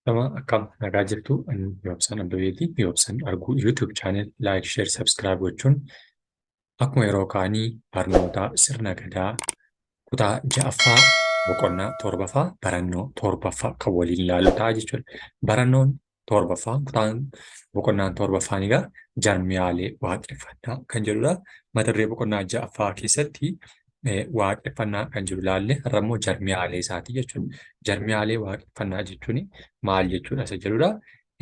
Nama akkam nagaa jirtu Yoobsaan Abbabeetii fi Yoobsaan arguu YouTube channel like, share, subscribe gochuun akkuma yeroo kaanii barnoota sirna gadaa kutaa ja'affaa boqonnaa torbaffaa barannoo torbaffaa kan waliin ilaallu ta'a jechuudha. Barannoon torbaffaa kutaan boqonnaan torbaffaan egaa jarmiyaalee waaqeffannaa kan jedhudha. Mata duree boqonnaa ja'affaa keessatti waaqeffannaa kan jiru ilaalle har'a immoo jarmiyaalee isaati jechuudha. Jarmiyaalee waaqeffannaa jechuun maal jechuudha isa jedhudha.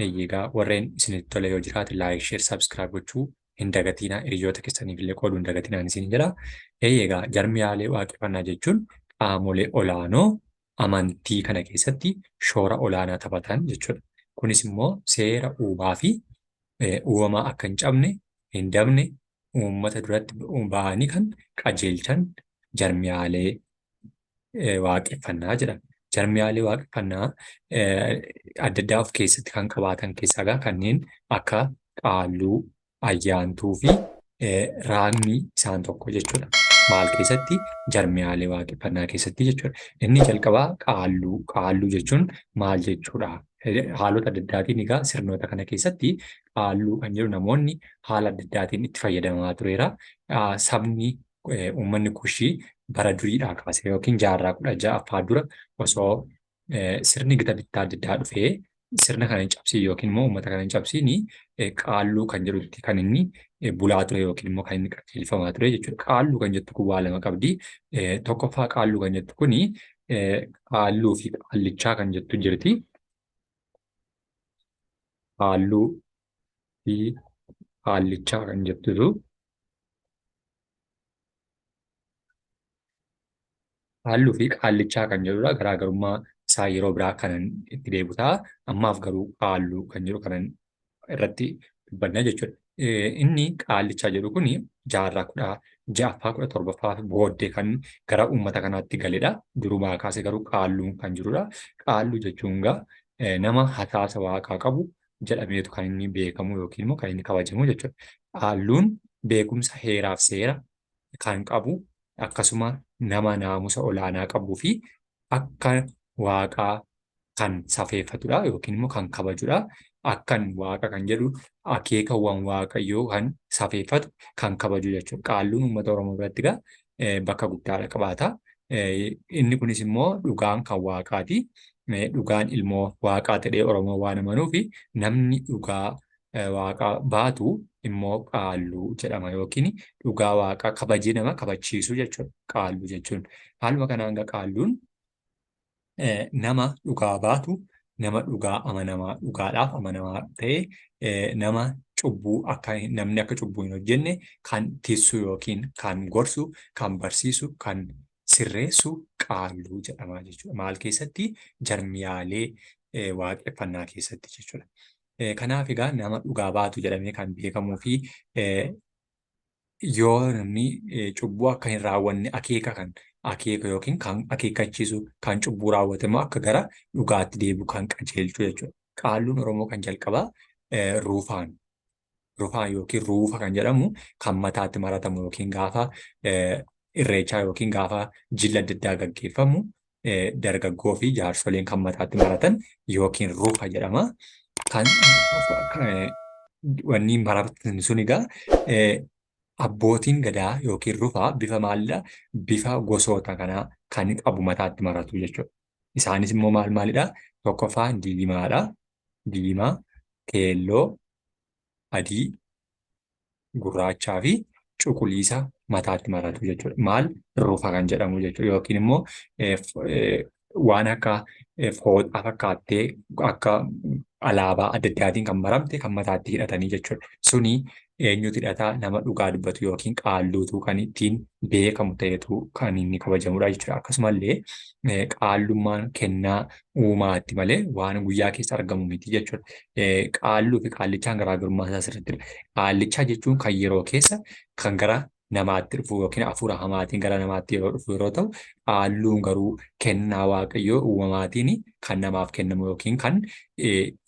Egaa warreen isinitti tole yoo jiraate like, share, subscribe gochuu hin dagatinaa. Hiriyoota keessaniif illee qooduu hin dagatinaa isin jedha. Egaa jarmiyaalee waaqeffannaa jechuun qaamolee olaanoo amantii kana keessatti shoora olaanaa taphatan jechuudha. Kunis immoo seera uumaa fi uumamaa akka hin cabne, hin dabne, uummata duratti ba'anii kan qajeelchan jarmiyaalee waaqeffannaa jedhama. Jarmiyaalee waaqeffannaa adda addaa of keessatti kan qabaatan keessaa kanneen akka qaalluu, ayyaantuu fi raagni isaan tokko jechuudha. Maal keessatti? Jarmiyaalee waaqeffannaa keessatti jechuudha. Inni jalqabaa qaalluu. Qaalluu jechuun maal jechuudha? Haalota adda addaatiin egaa sirnoota kana keessatti qaalluu kan jedhu namoonni haala adda addaatiin itti fayyadamaa tureera. Sabni uummanni kushii bara duriidhaa kaasee yookiin jaarraa 16ffaa dura osoo sirni gita bittaa adda addaa dhufee sirna kana hin cabsiin yookiin immoo uummata kana hin cabsiin qaalluu kan jedhutti kan inni bulaa ture yookiin immoo kan inni qajeelfamaa ture jechuudha. Qaalluu kan jettu kun waa lama qabdi. Tokkoffaa qaalluu kan jettu kuni qaalluu fi qaallichaa kan jettu jirti. Qaalluu fi qaallichaa kan jettutu qaalluu fi qaallichaa kan jedhudha. Garaagarummaa isaa yeroo biraa kanan itti deebi'u ta'a. Ammaaf garuu qaalluu kan jedhu kanan irratti dubbanna jechuudha. Inni qaallichaa jedhu kun jaarraa 16ffaa 17ffaa booddee kan gara uummata kanaatti galedha. Durumaa kaasee garuu qaalluun kan jirudha. Qaalluu jechuun egaa nama hataasa waaqaa qabu jedhameetu kan inni beekamu yookiin immoo kan inni kabajamu jechuudha. Qaalluun beekumsa heeraaf seera kan qabu akkasuma nama naamusa olaanaa qabuu fi akka waaqaa kan safeeffatudha yookiin immoo kan kabajudha. Akkan waaqa kan jedhu akeekawwan waaqayyoo kan safeeffatu kan kabaju jechuudha. Qaalluun uummata Oromoo biratti egaa bakka guddaadha qabaata. Inni kunis immoo dhugaan kan waaqaati. Dhugaan ilmoo waaqaa ta'ee Oromoo waan amanuuf namni dhugaa waaqaa baatu immoo qaalluu jedhama yookiin dhugaa waaqaa kabajee nama kabachiisu jechuudha. Qaalluu jechuun haaluma kanaan egaa qaalluun nama dhugaa baatu, nama dhugaa amanamaa dhugaadhaaf amanamaa ta'e nama cubbuu akka namni akka cubbuu hin hojjenne kan tissu yookiin kan gorsu, kan barsiisu, kan sirreessu qaalluu jedhama jechuudha. Maal keessatti? Jarmiyaalee waaqeffannaa keessatti jechuudha. Kanaaf egaa nama dhugaa baatu jedhamee kan beekamuu fi yoo namni cubbuu akka hin raawwanne akeeka yookiin kan akeekkachiisu kan cubbuu raawwate immoo akka gara dhugaatti deebi'u kan qajeelchu jechuudha. Qaalluun Oromoo kan jalqabaa ruufaan. Ruufaan yookiin ruufa kan jedhamu kan mataatti maratamu yookiin gaafa irreechaa yookiin gaafa jilli adda addaa gaggeeffamu dargaggoo fi jaarsoleen kan mataatti maratan yookiin ruufa jedhama. Kan wanni maratan sun egaa abbootiin gadaa yookiin rufaa bifa maalidhaa? Bifa gosoota kanaa kan qabu mataatti maratu jechuudha. Isaanis immoo maal maalidhaa? Tokkoffaa diimaadha. Diimaa, keelloo, adii, gurraachaa fi cuquliisa mataatti maratu jechuudha. Maal? Rufa kan jedhamu jechuudha. Yookiin immoo waan akka fooxaa fakkaattee akka alaabaa adda addaatiin kan maramte kan mataatti hidhatanii jechuudha. Suni eenyutu hidhataa? Nama dhugaa dubbatu yookiin qaalluutu kan ittiin beekamu ta'etu kan inni kabajamudha jechuudha. Akkasumallee qaallummaan kennaa uumaatti malee waan guyyaa keessa argamu miti jechuudha. Qaalluu fi qaallichaan garaagarummaa isaa asirratti. Qaallichaa jechuun kan yeroo keessa kan gara namaatti dhufu yookiin hafuura hamaatiin gara namaatti yeroo dhufu yeroo ta'u, qaalluun garuu kennaa waaqayyoo uumamaatiin kan namaaf kennamu yookiin kan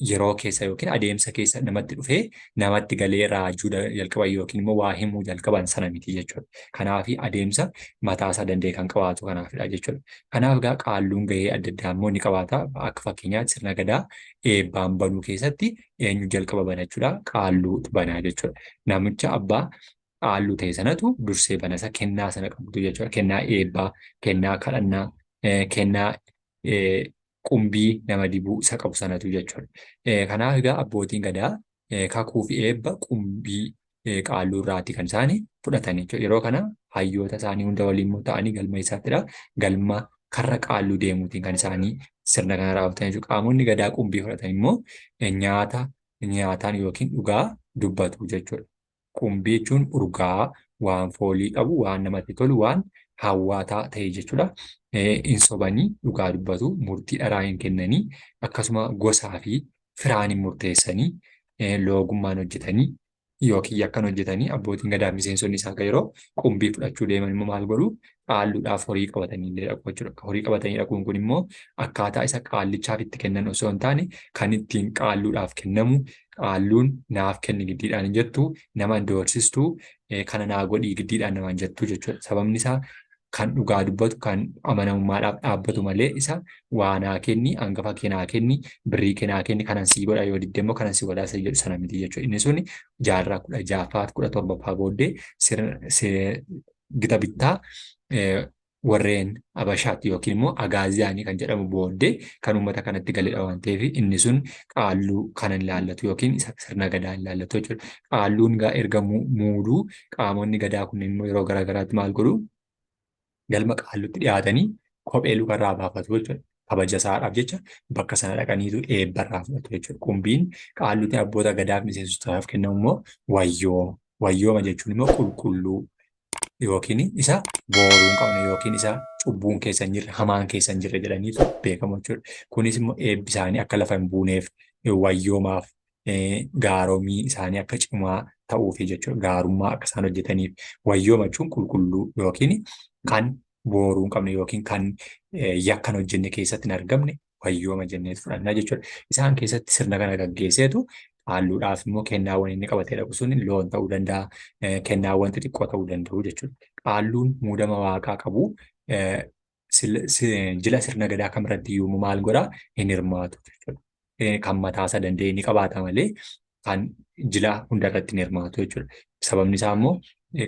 yeroo keessa yookiin adeemsa keessa namatti dhufee namatti galee raajuu jalqaban yookiin immoo waa himuu jalqaban sana miti jechuudha. Kanaaf adeemsa mataasaa danda'e kan qabaatu kanaafidha jechuudha. Kanaaf egaa qaalluun gahee adda addaa immoo ni qabaata. Akka fakkeenyaatti sirna gadaa eebbaan banuu keessatti eenyu jalqaba banachuudha? Qaalluutu banaa jechuudha. Namicha abbaa qaalluu ta'e sanatu dursee banasa kennaa sana qabutu jechuudha. Kennaa eebbaa, kennaa kadhannaa, kennaa qumbii nama dibuu isa qabu sanatu jechuudha. Kanaaf egaa abbootiin gadaa kakuu fi eebba qumbii qaalluu irraati kan isaanii fudhatan jechuudha. Yeroo kana hayyoota isaanii hunda waliin ta'anii galma isaattidha. Galma karra qaalluu deemuutiin kan isaanii sirna kana raawwatan jechuudha. Qaamonni gadaa qumbii fudhatan immoo nyaataan yookiin dhugaa dubbatu jechuudha. Qumbii jechuun urgaa waan foolii qabu, waan namatti tolu, waan hawwataa ta'e jechuudha. Hin sobanii dhugaa dubbatu, murtii dharaa hin kennanii, akkasuma gosaa fi firaan hin murteessanii, loogummaan hojjetanii yookiin yakkan hojjetanii abbootiin gadaa miseensonni isaa yeroo qumbii fudhachuu deeman immoo maal godhu? Qaalluudhaaf horii qabatanii illee dhaqu jechuudha. Horii qabatanii dhaquun kun immoo akkaataa isa qaallichaaf itti kennan osoo hin taane kan ittiin qaalluudhaaf kennamu qaalluun naaf kenni giddiidhaan hin jettu, nama hin doorsistuu, kana naa godhii giddiidhaan namaan jettu jechuudha. Sababni isaa kan dhugaa dubbatu, kan amanamummaadhaaf dhaabbatu malee isa waa naa kenni, hangafa kee naa kenni, birrii kee naa kenni, kanan sii godha yoo didde immoo kanan sii godhaa isa jedhu sana miti jechuudha. Inni sun jaarraa 16ffaa fi 17ffaa booddee gita bittaa warreen Abashaatti yookiin immoo Agaaziyaanii kan jedhamu booddee kan uummata kanatti galedha waan ta'eef inni sun qaalluu kana hin laallatu yookiin sirna gadaa hin laallatu jechuudha. Qaalluun erga muuduu qaamonni gadaa kunneen immoo yeroo garaagaraatti maal godhu? Galma qaalluutti dhiyaatanii kophee lukarraa baafatu jechuudha. Kabaja isaadhaaf jecha bakka sana dhaqaniitu eebbarraa fudhatu jechuudha. Qumbiin qaalluutiin abboota gadaaf miseensotaaf kennamu immoo wayyoo. Wayyooma jechuun immoo qulqulluu yookiin isa booruu hin qabne yookiin isa cubbuun keessa hin jirre, hamaan keessa hin jirre jedhaniitu beekamu jechuudha. Kunis immoo eebbi isaanii akka lafa hin buuneef wayyoomaaf gaaromii isaanii akka cimaa ta'uufi jechuudha. Gaarummaa akka isaan hojjetaniif wayyooma jechuun qulqulluu yookiin kan booruu hin qabne yookiin kan yakkan hojjenne keessatti hin argamne wayyooma jenneetu fudhannaa jechuudha. Isaan keessatti sirna kana gaggeesseetu qaalluudhaaf immoo kennaawwan inni qabatee dhaqu sun loon ta'uu danda'a, kennaawwan xixiqqoo ta'uu danda'u jechuudha. Qaalluun muudama waaqaa qabu jila sirna gadaa kamirratti iyyuu maal godhaa? Hin hirmaatu jechuudha. Kan mataasaa danda'e ni qabaata malee kan jila hundarratti hin hirmaatu jechuudha. Sababni isaa immoo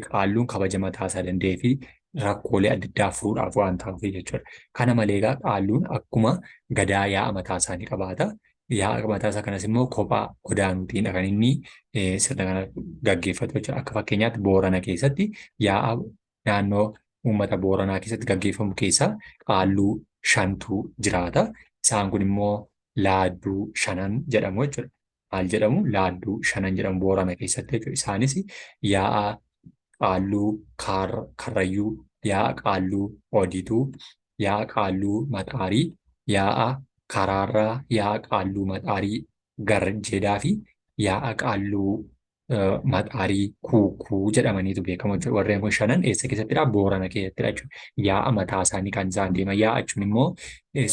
qaalluun kabaja mataasaa danda'ee fi rakkoolee adda addaa furuudhaaf waan ta'uuf jechuudha. Kana malee egaa qaalluun akkuma gadaa yaa'a mataasaa ni qabaata. Yaa'a mataasaa kanas immoo kophaa godaanuutiidha kan inni sirna kana gaggeeffatu jechuudha. Akka fakkeenyaatti Boorana keessatti yaa'a naannoo uummata Booranaa keessatti gaggeeffamu keessaa qaalluu 5tu jiraata. Isaan kun immoo laadduu 5 jedhamu jechuudha. Maal jedhamu? Laadduu 5 jedhamu Boorana keessatti jechuudha. Isaanis yaa'a qaalluu karrayyuu, yaa'a qaalluu odiituu, yaa'a qaalluu maxaarii, yaa'a karaarraa, yaa'a qaalluu maxaarii garjeedaa fi yaa'a qaalluu maxaarii kuukuu jedhamaniitu beekamu jechuudha. Warreen kun 5 eessa keessattidha? Boorana keessattidha jechuudha. Yaa'a mataa isaanii kan isaan deeman. Yaa'a jechuun immoo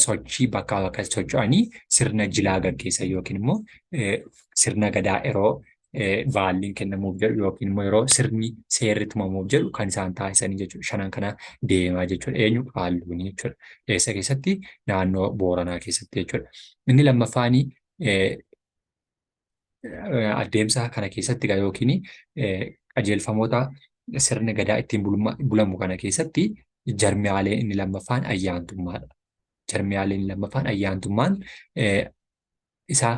sochii bakkaa bakka socho'anii sirna jilaa gaggeessan yookiin immoo sirna gadaa yeroo baalliin kennamuuf jedhu yookiin immoo yeroo sirni seerri tumamuuf jedhu kan isaan taasisanii jechuudha. 5 kana deemaa jechuudha. Eenyu? Qaalluuni jechuudha. Eessa keessatti? Naannoo Booranaa keessatti jechuudha. Inni lammaffaanii adeemsa kana keessatti yookiin qajeelfamoota sirna gadaa ittiin bulamu kana keessatti jarmiyaalee inni lammaffaan ayyaantummaadha. Jarmiyaalee inni lammaffaan ayyaantummaan isa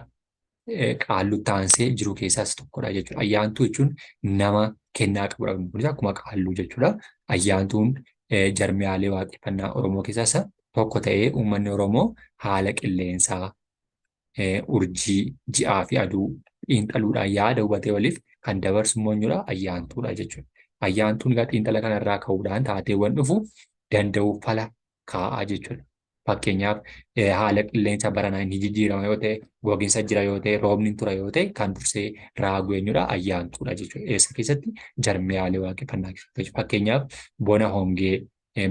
qaalluutti aansee jiru keessaas tokkodha jechuudha. Ayyaantuu jechuun nama kennaa qabudha. Kunis akkuma qaalluu jechuudha. Ayyaantuun jarmiyaalee waaqeffannaa Oromoo keessaas tokko ta'ee uummanni Oromoo haala qilleensaa, urjii, ji'aa fi aduu xiinxaluudhaan yaada hubatee waliif kan dabarsu immoo ayyaantuudha jechuudha. Ayyaantuun egaa xiinxala kanarraa ka'uudhaan taateewwan dhufu danda'uuf fala kaa'aa jechuudha. Fakkeenyaaf haala qilleensa baranaa inni jijjiirama yoo ta'e, gogiinsa jira yoo ta'e, roobni tura yoo ta'e kan dursee raagu eenyudha ayyaantuudha jechuudha. Eessa keessatti jarmiyaalee waaqeffannaa keessatti. Fakkeenyaaf bona hongee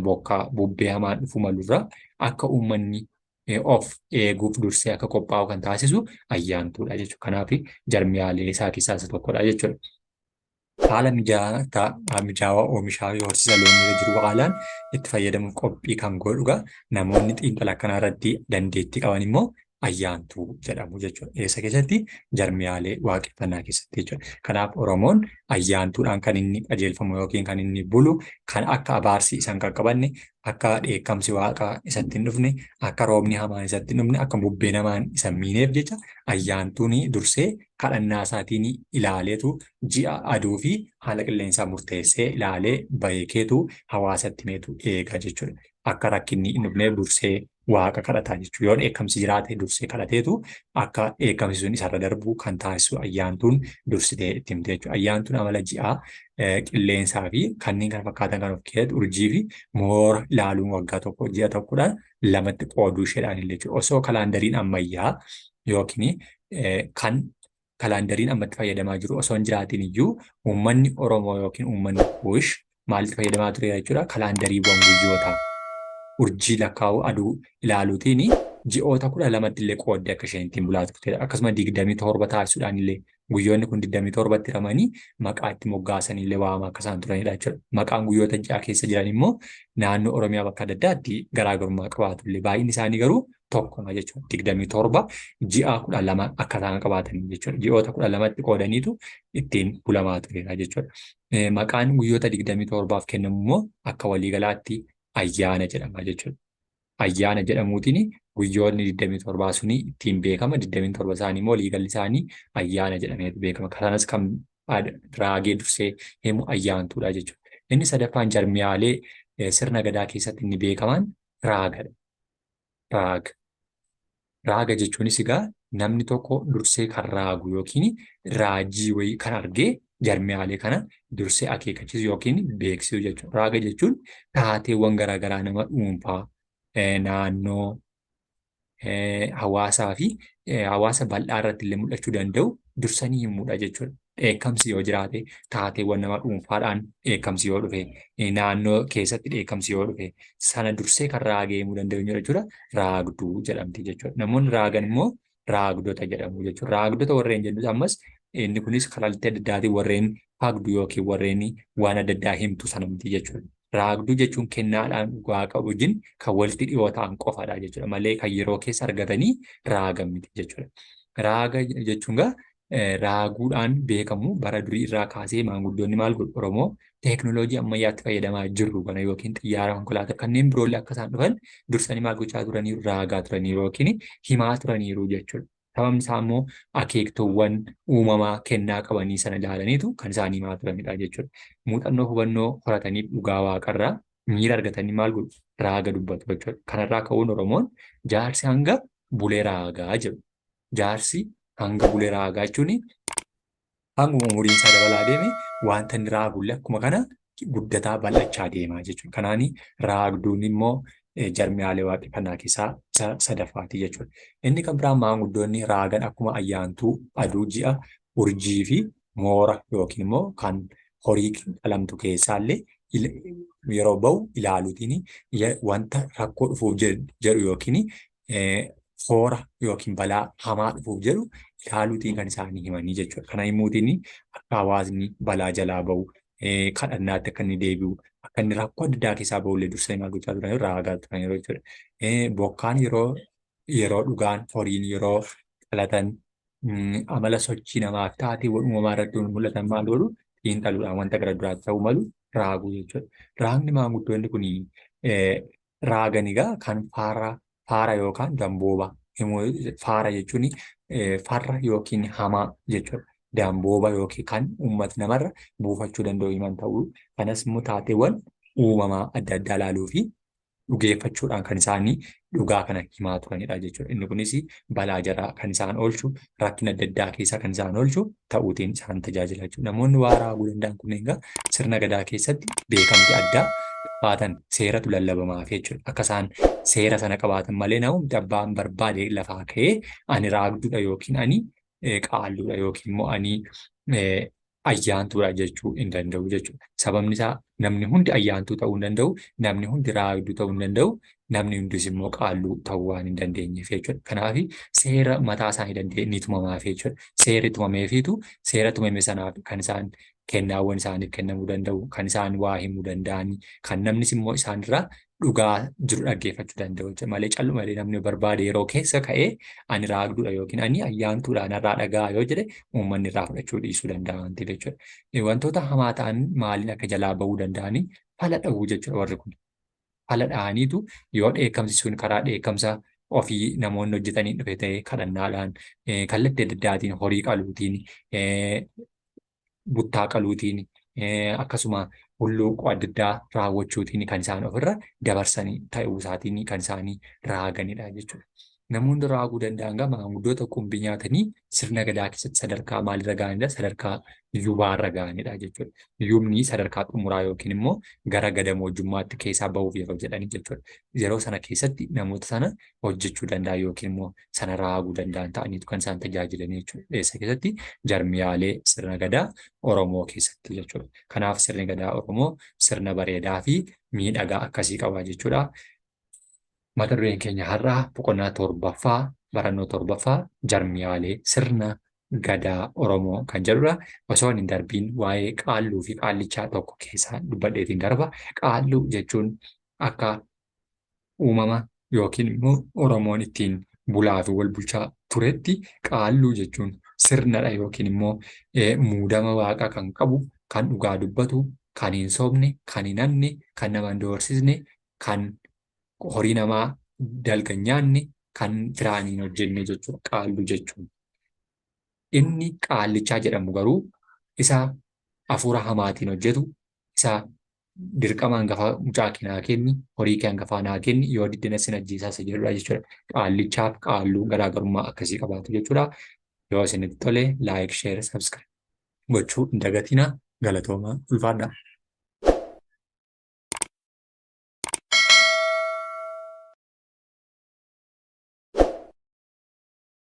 bokkaa bubbee hamaan dhufuu malurraa akka uummanni of eeguuf dursee akka qophaa'u kan taasisu ayyaantuudha jechuudha. Kanaaf jarmiyaalee isaa keessaa isa tokkodha jechuudha. Haala mijaawaa oomishaa fi horsiisa loonii irra jiru haalaan itti fayyadamuuf qophii kan godhuga. Namoonni xiinxala akkanaa irratti dandeettii qaban immoo ayyaantuu jedhamu jechuudha. Eessa keessatti? Jarmiyaalee waaqeffannaa keessatti jechuudha. Kanaaf Oromoon ayyaantuudhaan kan inni qajeelfamu yookiin kan inni bulu kan akka abaarsi isaan qaqqabanne, akka dheekkamsi waaqaa isatti hin dhufne, akka roobni hamaan isatti hin dhufne, akka bubbeen hamaan isa hin miineef jecha ayyaantuun dursee kadhannaa isaatiin ilaaleetu ji'a aduu fi haala qilleensaa murteessee ilaalee beekeetu hawaasatti meetu eega jechuudha. Akka rakkinni hin dhufneef dursee waaqa kadhataa jechuudha. Yoo dheekkamsi jiraate dursee kadhateetu akka dheekkamsi sun isarra darbu kan taasisu ayyaantuun dursitee itti himte jechuudha. Ayyaantuun amala ji'aa qilleensaa fi kanneen kana fakkaatan kan of keessatti urjii fi moora ilaaluun waggaa tokko ji'a tokkodhaan lamatti qooduu isheedhaan illee jechuudha. Osoo kalaandariin ammayyaa yookiin kan kalaandariin ammatti fayyadamaa jiru osoo hin jiraatin iyyuu uummanni Oromoo yookiin uummanni Kuush maalitti fayyadamaa ture jechuudha. Kalaandariiwwan guyyootaa urjii lakkaa'uu aduu ilaaluutiin ji'oota 12tti illee qooddee akka isheen ittiin bulaa turtedha. Akkasuma 27 taasisuudhaan illee guyyoonni kun 27tti hiramanii maqaa itti moggaasan illee waamaa akka isaan turanidha jechuudha. Maqaan guyyoota ji'a keessa jiran immoo naannoo Oromiyaa bakka adda addaatti garaagarummaa qabaatu illee baay'inni isaanii garuu tokkuma jechuudha. 27 ji'a 12 akka isaan qabaatan jechuudha. Ji'oota 12tti qoodaniitu ittiin bulamaa turedha jechuudha. Maqaan guyyoota 27f kennamu immoo akka waliigalaatti ayyaana jedhama jechuudha. Ayyaana jedhamuutiin guyyoonni 27 suni ittiin beekama. 27 isaanii immoo waliigalli isaanii ayyaana jedhamee beekama. Kanas kan raagee dursee himu ayyaantuudha jechuudha. Inni sadaffaan jarmiyaalee sirna gadaa keessatti inni beekaman raagadha. Raaga jechuunis egaa namni tokko dursee kan raagu yookiin raajii wayii kan argee jarmiyaalee kana dursee akeekachiisu yookiin beeksisu jechuudha. Raaga jechuun taateewwan garaagaraa nama dhuunfaa naannoo hawaasaa fi hawaasa bal'aa irratti illee mul'achuu danda'u dursanii himudha jechuudha. Dheekkamsi yoo jiraate taateewwan nama dhuunfaadhaan dheekkamsi yoo dhufe naannoo keessatti dheekkamsi yoo dhufe sana dursee kan raagee himuu danda'u jechuudha. Raagduu jedhamti jechuudha. Namoonni raagan immoo raagdota jedhamu jechuudha. Raagdota warreen jennu ammas inni kunis kalaaltii adda addaatiin warreen faagdu yookiin warreen waan adda addaa himtu sana miti jechuudha. Raagduu jechuun kennaadhaan waaqa wajjin kan walitti dhiyoo ta'an qofadha jechuudha malee kan yeroo keessa argatanii raagan miti jechuudha. Raaga jechuun raaguudhaan beekamu bara durii irraa kaasee maanguddoonni maal godhu Oromoo teeknooloojii ammayyaatti fayyadamaa jirru kana yookiin xiyyaara konkolaataa kanneen biroollee akka isaan dhufan dursanii maal gochaa turaniiru raagaa turaniiru yookiin himaa turaniiru jechuudha. Sababni isaa immoo akeektuuwwan uumamaa kennaa qabanii sana ilaalaniitu kan isaan himaa turanidha jechuudha. Muuxannoo hubannoo horatanii dhugaa waaqarraa miira argatanii maal godhu raaga dubbatu jechuudha. Kanarraa ka'uun Oromoon jaarsi hanga bulee raagaa jedhu. Jaarsi hanga bulee raagaa jechuun hanguma umuriin isaa dabalaa deeme wanta inni raagullee akkuma kana guddataa bal'achaa deemaa jechuudha. Kanaani raagduun immoo jarmiyaalee waaqeffannaa keessaa isa sadaffaati jechuudha. Inni kan biraan maanguddoonni raagan akkuma ayyaantuu aduu ji'a urjii fi moora yookiin immoo kan horii qalamtu keessaallee yeroo bahu ilaaluutiin wanta rakkoo dhufuuf jedhu yookiin hoora yookiin balaa hamaa dhufuuf jedhu ilaaluutiin kan isaanii himanii jechuudha. Kana himuutiin akka hawaasni balaa jalaa bahu kadhannaatti akka inni deebi'u akka inni rakkoo adda addaa keessaa bahullee dursanii maal gochaa turan raagaa turan jechuudha. Bokkaan yeroo dhugaan horiin yeroo dhalatan amala sochii namaaf taatee uumamaa irratti mul'atan maal godhu xiinxaluudhaan wanta gara duraatti ta'uu malu raaguu jechuudha. Raagni maanguddoonni kun raagan egaa kan faara yookaan dambooba faara jechuun farra yookiin hamaa jechuudha. Dambooba yookiin kan uummata namarra buufachuu danda'u himan ta'uu kanas immoo taateewwan uumamaa adda addaa ilaaluu fi dhugeeffachuudhaan kan isaanii dhugaa kana himaa turanidha jechuudha. Inni kunis balaa jaraa kan isaan oolchu rakkina adda addaa keessa kan isaan oolchu ta'uutiin isaan tajaajila jechuudha. Namoonni waa raaguu danda'an kunneen egaa sirna gadaa keessatti beekamtii addaa qabaatan seeratu lallabamaa fi jechuudha. Akka isaan seera sana qabaatan malee namni abbaan barbaade lafaa ka'ee ani raagduudha yookiin ani qaalluudha yookiin immoo ani eh, ayyaantuudha jechuu hin danda'u jechuudha. Sababni isaa namni hundi ayyaantuu ta'uu hin danda'u, namni hundi raagduu ta'uu hin danda'u, namni hundis immoo qaalluu ta'uu waan hin dandeenyeef jechuudha. Kanaaf seera mataa isaanii danda'e ni tumamaaf jechuudha. Seerri tumameefiitu seera tumame sanaaf kan isaan kennaawwan isaaniif kennamuu danda'u, kan isaan waa himuu danda'anii, kan namnis immoo isaanirraa dhugaa jiru dhaggeeffachuu danda'u jechuudha. Malee callumalee namni barbaade yeroo keessa ka'ee ani raagduudha yookiin ani ayyaantuudha narraa dhagaa yoo jedhe uummanni irraa fudhachuu dhiisuu danda'a waan ta'eef jechuudha. Wantoota hamaa ta'an maaliin akka jalaa bahuu danda'anii fala dha'uu jechuudha warri kun. Fala dha'aniitu yoo dheekkamsi sun karaa dheekkamsa ofii namoonni hojjetanii dhufe ta'ee kadhannaadhaan kallattii adda addaatiin horii qaluutiin buttaa qaluutiin akkasuma hulluuqoo adda addaa raawwachuutiin kan isaan ofirra dabarsanii ta'uu isaatiin kan isaanii raaganidha jechuudha. Namoonni raaguu danda'an gama maanguddoota kumbii nyaatanii sirna gadaa keessatti sadarkaa maalirra gahanidha? Sadarkaa yuubaarra gahanidha jechuudha. Yuubni sadarkaa xumuraa yookiin immoo gara gadamoojjummaatti keessaa bahuuf yeroo jedhani jechuudha. Yeroo sana keessatti namoota sana hojjechuu danda'an yookiin immoo sana raaguu danda'an ta'aniitu kan isaan tajaajilan jechuudha. Eessa keessatti? Jarmiyaalee sirna gadaa Oromoo keessatti jechuudha. Kanaaf sirni gadaa Oromoo sirna bareedaa fi miidhagaa akkasii qaba jechuudha. Mata dureen keenya har'aa boqonnaa torbaffaa barannoo torbaffaa jarmiyaalee sirna gadaa Oromoo kan jedhudha. Osoo hin darbiin waa'ee qaalluu fi qaallichaa tokko keessaa dubbadheetiin darba. Qaalluu jechuun akka uumama yookiin immoo Oromoon ittiin bulaa fi wal bulchaa turetti qaalluu jechuun sirnadha yookiin immoo muudama waaqaa kan qabu, kan dhugaa dubbatu, kan hin sobne, kan hin hanne, kan nama hin doorsisne, kan horii namaa dalga nyaanne kan firaan hin hojjenne jechuudha qaalluu jechuun. Inni qaallichaa jedhamu garuu isa hafuura hamaatiin hojjetu, isa dirqama hangafa mucaa kee naa kenni, horii kee hangafaa naa kenni, yoo diddina sin ajjeesaa isa jedhudha jechuudha. Qaallichaaf qaalluu garaagarummaa akkasii qabaatu jechuudha. Yoo isinitti tole laayik, sheer, sabskiraayib gochuu hin dagatinaa. Galatoomaa ulfaadhaa.